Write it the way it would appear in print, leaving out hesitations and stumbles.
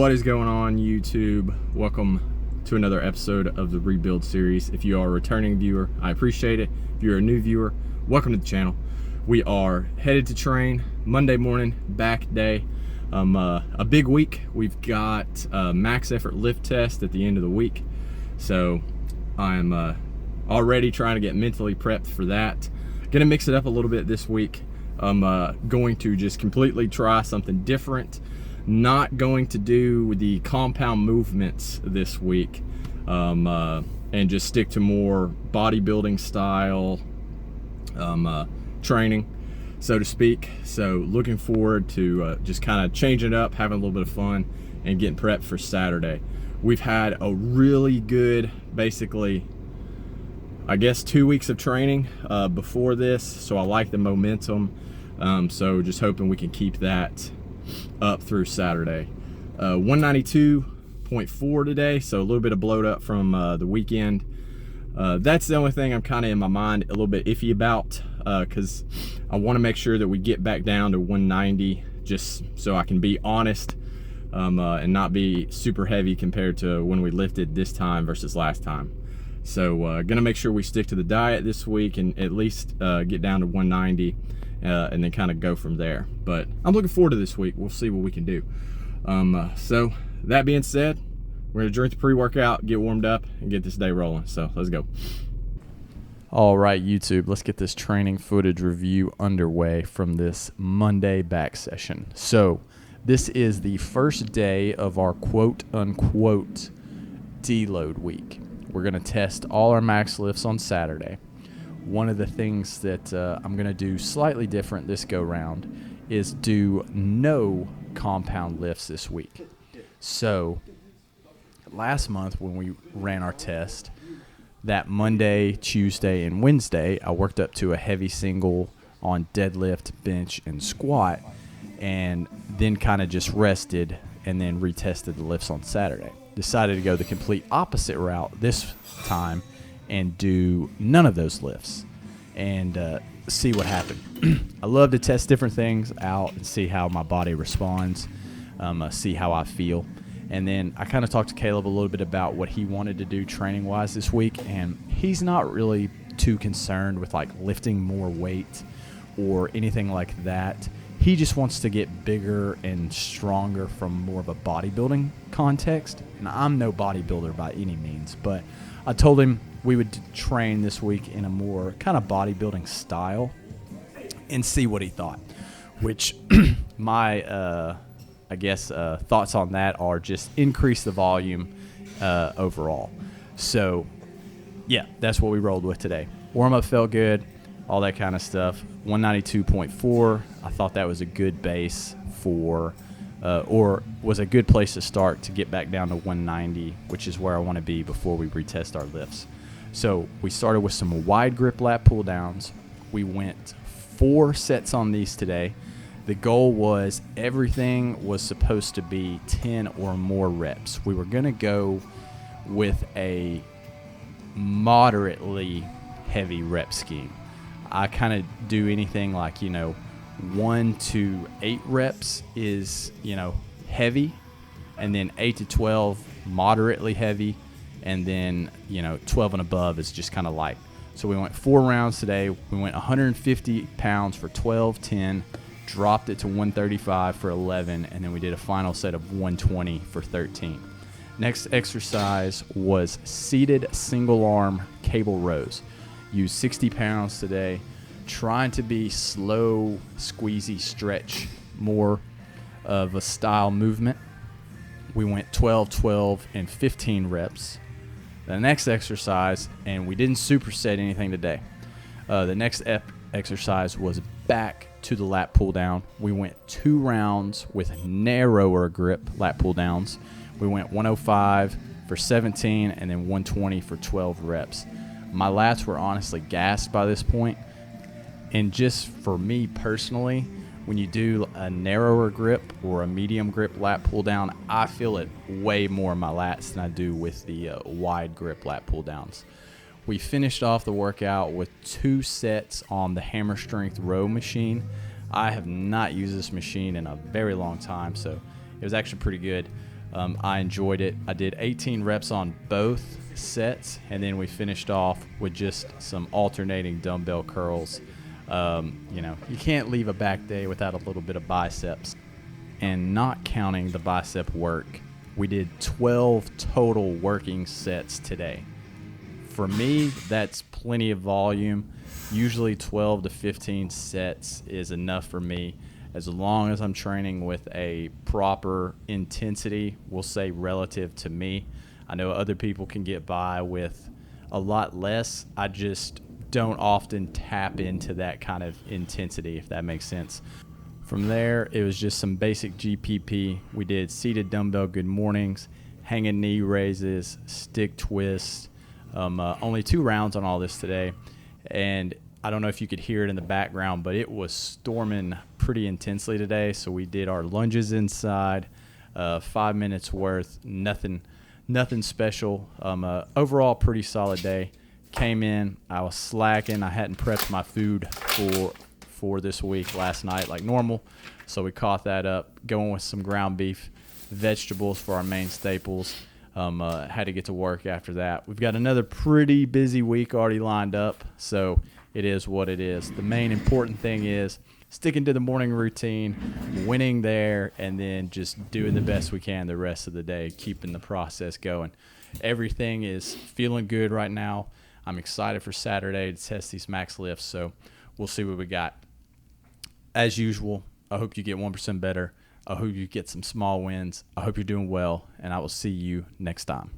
What is going on, YouTube? Welcome to another episode of the Rebuild series. If you are a returning viewer, I appreciate it. If you're a new viewer, welcome to the channel. We are headed to train Monday morning, back day. A big week. We've got a max effort lift test at the end of the week. So I'm already trying to get mentally prepped for that. Gonna mix it up a little bit this week. I'm going to just completely try something different. Not going to do the compound movements this week, and just stick to more bodybuilding style training, so to speak. So looking forward to just kind of changing it up, having a little bit of fun, and getting prepped for Saturday. We've had a really good, basically, I guess 2 weeks of training before this, so I like the momentum. So just hoping we can keep that up through Saturday. 192.4 today, so a little bit of bloat up from the weekend. That's the only thing I'm kind of in my mind a little bit iffy about, because I want to make sure that we get back down to 190, just so I can be honest, and not be super heavy compared to when we lifted this time versus last time. So gonna make sure we stick to the diet this week and at least get down to 190. And then kind of go from there. But I'm looking forward to this week. We'll see what we can do. So that being said, we're gonna drink the pre-workout, get warmed up, and get this day rolling. So let's go. All right, YouTube, let's get this training footage review underway from this Monday back session. So this is the first day of our quote-unquote deload week. We're gonna test all our max lifts on Saturday. One of the things that I'm going to do slightly different this go round is do no compound lifts this week. So last month when we ran our test, that Monday, Tuesday, and Wednesday, I worked up to a heavy single on deadlift, bench, and squat, and then kind of just rested and then retested the lifts on Saturday. Decided to go the complete opposite route this time and do none of those lifts and see what happened. I love to test different things out and see how my body responds, see how I feel. And then I kind of talked to Caleb a little bit about what he wanted to do training-wise this week, and he's not really too concerned with like lifting more weight or anything like that. He just wants to get bigger and stronger from more of a bodybuilding context. And I'm no bodybuilder by any means, but I told him we would train this week in a more kind of bodybuilding style and see what he thought, which my, I guess, thoughts on that are just increase the volume overall. So, yeah, that's what we rolled with today. Warm-up felt good, all that kind of stuff. 192.4, I thought that was a good base for or was a good place to start to get back down to 190, which is where I want to be before we retest our lifts. So we started with some wide grip lat pull downs. We went 4 sets on these today. The goal was everything was supposed to be 10 or more reps. We were going to go with a moderately heavy rep scheme. I kind of do anything like, 1 to 8 reps is, heavy, and then 8 to 12 moderately heavy, and then 12 and above is just kind of light. So we went 4 rounds today. We went 150 pounds for 12, 10, dropped it to 135 for 11, and then we did a final set of 120 for 13. Next exercise was seated single arm cable rows. Used 60 pounds today, trying to be slow, squeezy stretch, more of a style movement. We went 12, 12, and 15 reps. The next exercise, and we didn't superset anything today. The next exercise was back to the lat pull down. We went 2 rounds with narrower grip lat pull downs. We went 105 for 17 and then 120 for 12 reps. My lats were honestly gassed by this point. And just for me personally, when you do a narrower grip or a medium grip lat pull down, I feel it way more in my lats than I do with the wide grip lat pull downs. We finished off the workout with 2 sets on the hammer strength row machine. I have not used this machine in a very long time, so it was actually pretty good. I enjoyed it. I did 18 reps on both sets, and then we finished off with just some alternating dumbbell curls. You can't leave a back day without a little bit of biceps. And not counting the bicep work, we did 12 total working sets today. For me, that's plenty of volume. Usually 12 to 15 sets is enough for me, as long as I'm training with a proper intensity, we'll say relative to me. I know other people can get by with a lot less. I just don't often tap into that kind of intensity, if that makes sense. From there, it was just some basic GPP. We did seated dumbbell good mornings, hanging knee raises, stick twists. Only 2 rounds on all this today. And I don't know if you could hear it in the background, but it was storming pretty intensely today. So we did our lunges inside, 5 minutes worth, nothing special. Overall, pretty solid day. Came in, I was slacking. I hadn't prepped my food for this week last night like normal, so we caught that up, going with some ground beef, vegetables for our main staples. Had to get to work after that. We've got another pretty busy week already lined up, so it is what it is. The main important thing is sticking to the morning routine, winning there, and then just doing the best we can the rest of the day, keeping the process going. Everything is feeling good right now. I'm excited for Saturday to test these max lifts, so we'll see what we got. As usual, I hope you get 1% better. I hope you get some small wins. I hope you're doing well, and I will see you next time.